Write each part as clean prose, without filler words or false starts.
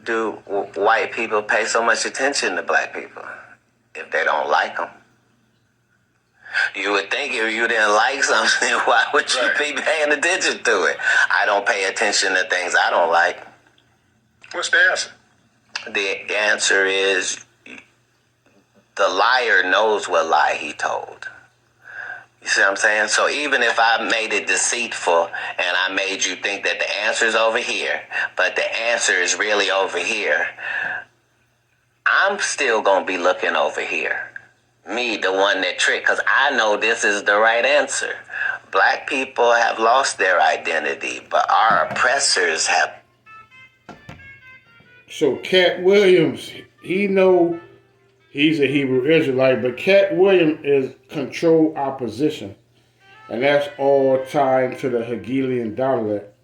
do white people pay so much attention to black people if they don't like them? You would think if you didn't like something, why would you be paying attention to it? I don't pay attention to things I don't like. What's the answer? The answer is the liar knows what lie he told. You see what I'm saying? So even if I made it deceitful and I made you think that the answer is over here, but the answer is really over here, I'm still going to be looking over here. Me, the one that tricked, because I know this is the right answer. Black people have lost their identity, but our oppressors have. So Katt Williams, he know he's a Hebrew Israelite, but Katt Williams is controlled opposition. And that's all tied to the Hegelian dialect.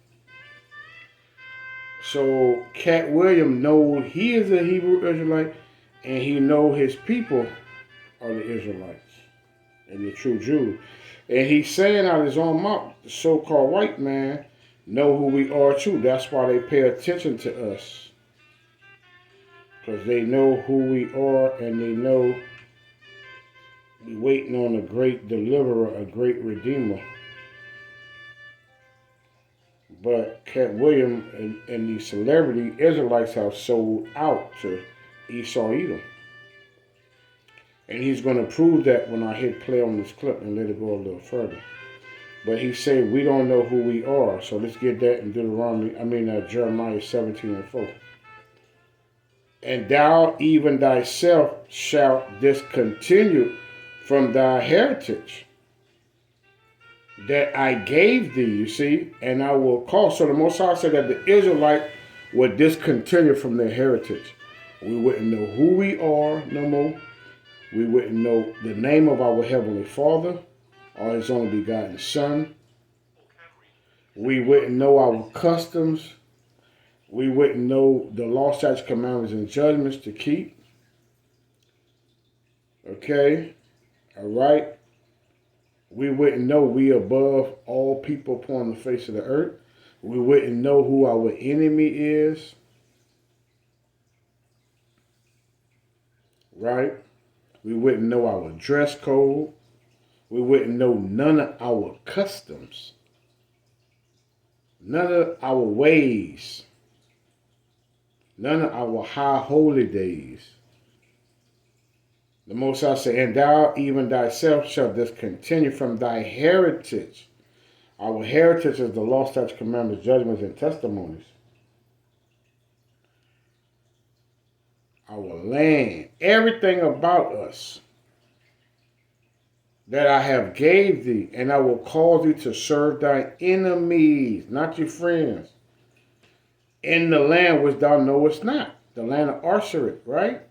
So Katt Williams knows he is a Hebrew Israelite, and he know his people are the Israelites and the true Jews. And he's saying out of his own mouth, the so-called white man know who we are too. That's why they pay attention to us. Because they know who we are, and they know we're waiting on a great deliverer, a great redeemer. But Katt Williams and these celebrity Israelites have sold out to Esau Edom. And he's going to prove that when I hit play on this clip and let it go a little further. But he said we don't know who we are. So let's get that in Jeremiah 17:4. And thou even thyself shalt discontinue from thy heritage that I gave thee, you see, and I will call. So the Most High said that the Israelite would discontinue from their heritage. We wouldn't know who we are no more. We wouldn't know the name of our Heavenly Father or His only begotten Son. We wouldn't know our customs. We wouldn't know the law, statutes, commandments, and judgments to keep. Okay? All right? We wouldn't know we above all people upon the face of the earth. We wouldn't know who our enemy is. Right? We wouldn't know our dress code. We wouldn't know none of our customs. None of our ways. None of our high holy days. The Most High said, and thou even thyself shalt discontinue from thy heritage. Our heritage is the law, statutes, commandments, judgments, and testimonies. Our land, everything about us that I have gave thee, and I will cause thee to serve thy enemies, not your friends, in the land which thou knowest not, the land of Arsharit, right?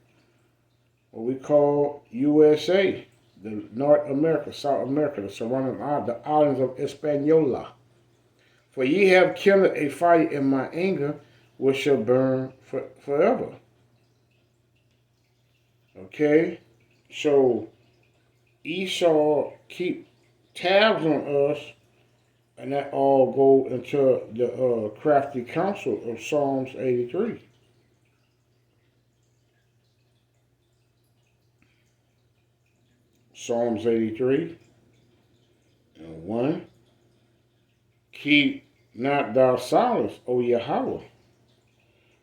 What we call USA, the North America, South America, the surrounding islands, the islands of Hispaniola. For ye have kindled a fire in my anger, which shall burn forever. Okay? So Esau keep tabs on us, and that all go into the crafty counsel of Psalms 83. Psalms 83 and 1. Keep not thou silence, O Yahweh.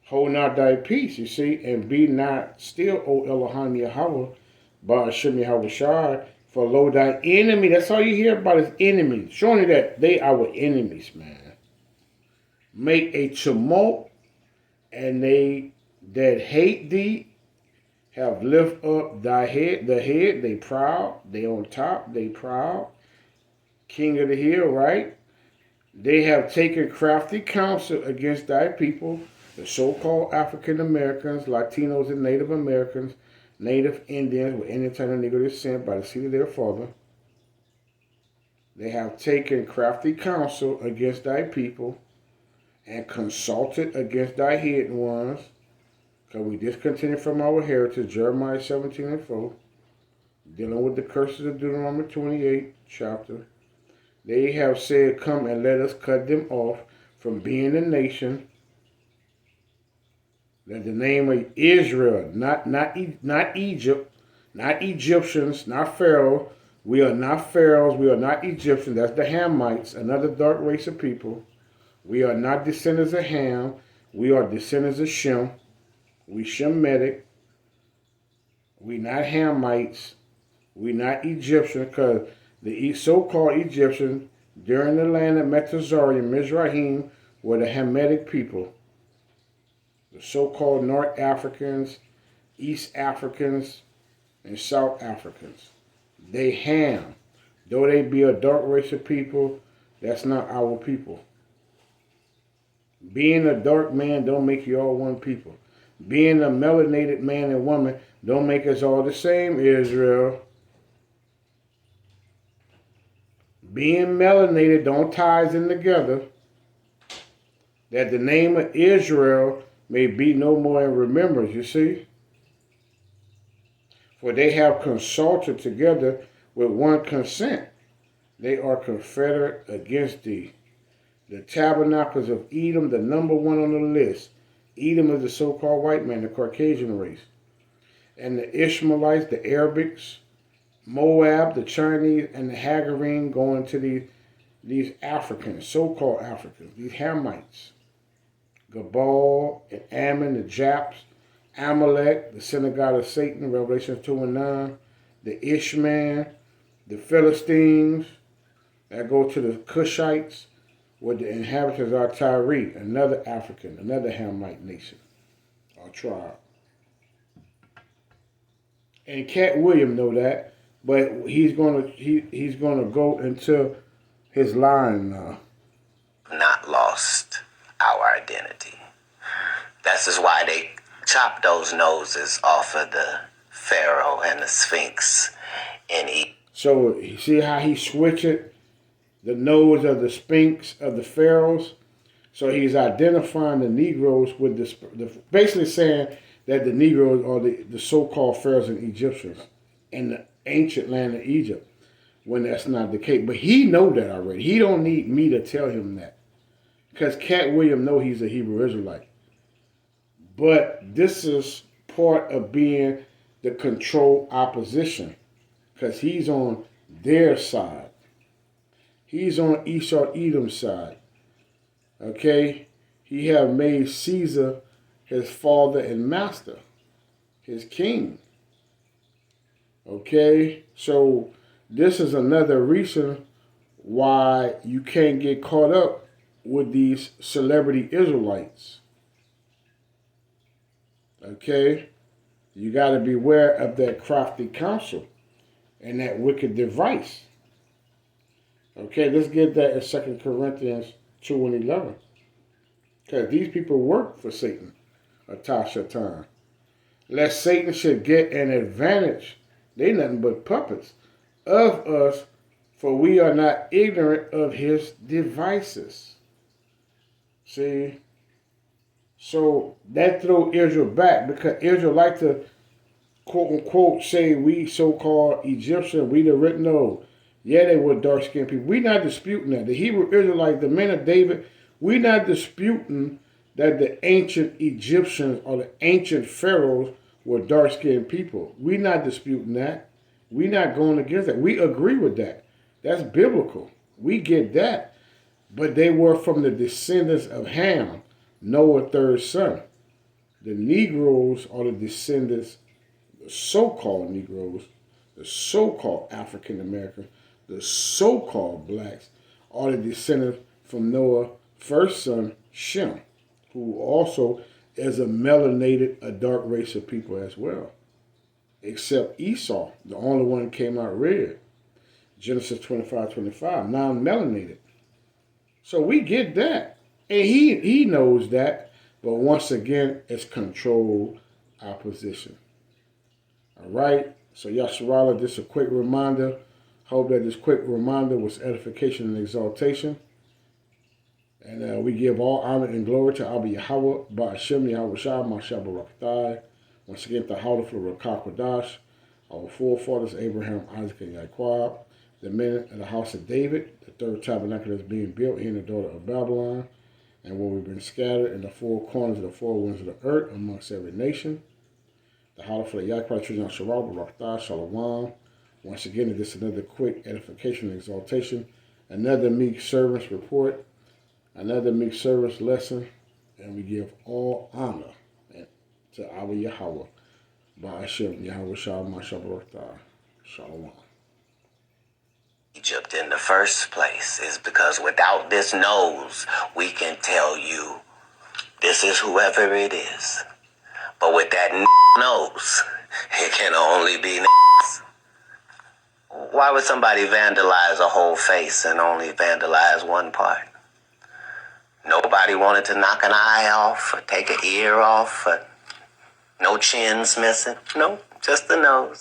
Hold not thy peace, you see, and be not still, O Elohim Yahweh, Ba'ashem Yahweh Shai. For lo, thy enemy, that's all you hear about is enemies. Showing you that they are our enemies, man. Make a tumult, and they that hate thee have lift up thy head, they proud, they on top, they proud. King of the hill, right? They have taken crafty counsel against thy people, the so-called African Americans, Latinos, and Native Americans, Native Indians with Indian tongue and Negro descent by the seed of their father. They have taken crafty counsel against thy people and consulted against thy hidden ones. Because we discontinued from our heritage, Jeremiah 17:4, dealing with the curses of Deuteronomy 28 chapter. They have said, come and let us cut them off from being a nation. That the name of Israel, not Egypt, not Egyptians, not Pharaoh. We are not Pharaohs. We are not Egyptians. That's the Hamites, another dark race of people. We are not descendants of Ham. We are descendants of Shem. We Shemitic. We not Hamites. We not Egyptians, because the so-called Egyptians during the land of Metazorian, Mizraim, were the Hamitic people. The so-called North Africans, East Africans, and South Africans. They Ham. Though they be a dark race of people, that's not our people. Being a dark man don't make you all one people. Being a melanated man and woman don't make us all the same, Israel. Being melanated don't tie us in together. That the name of Israel may be no more in remembrance, you see. For they have consulted together with one consent. They are confederate against thee. The tabernacles of Edom, the number one on the list. Edom is the so-called white man, the Caucasian race. And the Ishmaelites, the Arabics, Moab, the Chinese, and the Hagarine going to these Africans, so-called Africans, these Hamites. Gabal and Ammon, the Japs, Amalek, the synagogue of Satan, Revelation 2 and 9, the Ishman, the Philistines, that go to the Cushites, where the inhabitants are Tyre, another African, another Hamite nation or tribe. And Katt William know that, but he's gonna go into his line now. Not lost our identity. That's just why they chop those noses off of the Pharaoh and the Sphinx in Egypt. So you see how he switched it? The nose of the Sphinx of the Pharaohs. So he's identifying the Negroes with basically saying that the Negroes are the so-called Pharaohs and Egyptians in the ancient land of Egypt, when that's not the case. But he know that already. He don't need me to tell him that, because Katt William know he's a Hebrew Israelite. But this is part of being the controlled opposition, because he's on their side. He's on Esau Edom's side. Okay? He have made Caesar his father and master, his king. Okay? So this is another reason why you can't get caught up with these celebrity Israelites. Okay? You got to beware of that crafty counsel and that wicked device. Okay, let's get that in 2 Corinthians 2 and 11. Because these people work for Satan, Atashatan. Lest Satan should get an advantage, they nothing but puppets, of us, for we are not ignorant of his devices. See? So that throw Israel back, because Israel like to, quote unquote, say we so-called Egyptian, we the written. No. Yeah, they were dark-skinned people. We're not disputing that. The Hebrew Israelites, the men of David, we're not disputing that the ancient Egyptians or the ancient pharaohs were dark-skinned people. We're not disputing that. We're not going against that. We agree with that. That's biblical. We get that. But they were from the descendants of Ham, Noah's third son. The Negroes are the descendants, the so-called Negroes, the so-called African Americans, the so-called blacks, are the descendants from Noah's first son, Shem, who also is a melanated, a dark race of people as well. Except Esau, the only one that came out red. Genesis 25:25, non-melanated. So we get that. And he knows that. But once again, it's controlled opposition. All right? So Yasharala, just a quick reminder. Hope that this quick reminder was edification and exaltation. And we give all honor and glory to Abba Yahweh, Ba'ashem Yahweh Shah, Mashabarakthai. Once again, the Howdah for Rakakwadash, our forefathers, Abraham, Isaac, and Yaquab, the men of the house of David, the third tabernacle that's being built here in the daughter of Babylon, and where we've been scattered in the four corners of the four winds of the earth amongst every nation. The holler for the Yakpa Trizon Shabbat, Barakah, Shalom. Once again, it is another quick edification and exaltation, another meek servant's report, another meek servant's lesson, and we give all honor to our Yahweh. Ba'ashem Yahweh Shalom Barakah. Shalom. Egypt in the first place is because without this nose, we can tell you this is whoever it is. But with that nose, it can only be Why would somebody vandalize a whole face and only vandalize one part? Nobody wanted to knock an eye off or take an ear off. Or no chins missing. No, just the nose.